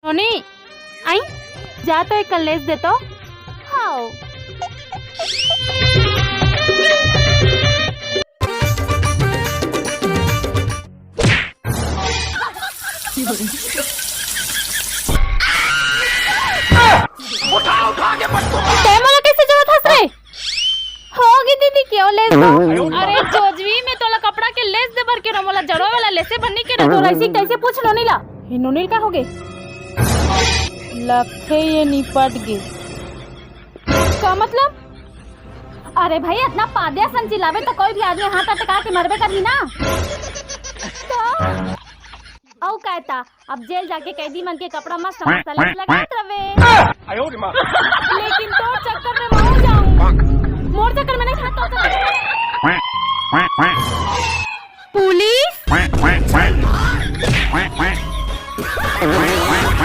नोनी आई जा तो एक कलेस दे तो हाँ उठा के मला कैसे जरूरत हंस रे होगी दीदी क्यों लेस दो अरे जोजवी में तोला कपड़ा के लेस दे भर के रो मोला जड़ो वाला लेसे बननी के रे तो ऐसी कैसे पूछ लो नीला ये नोनील का होगे लगते ये निपट गए का मतलब अरे भाई इतना पादिया सन चिल्लावे तो कोई भी आदमी हाथ अटका के मरबे करही ना तो औ कहता अब जेल जाके कैदी मन के कपड़ा मस्त मसाला लगात रवे लेकिन तो चक्कर में मर जाऊं मोर चक्कर में नहीं खाता पुलिस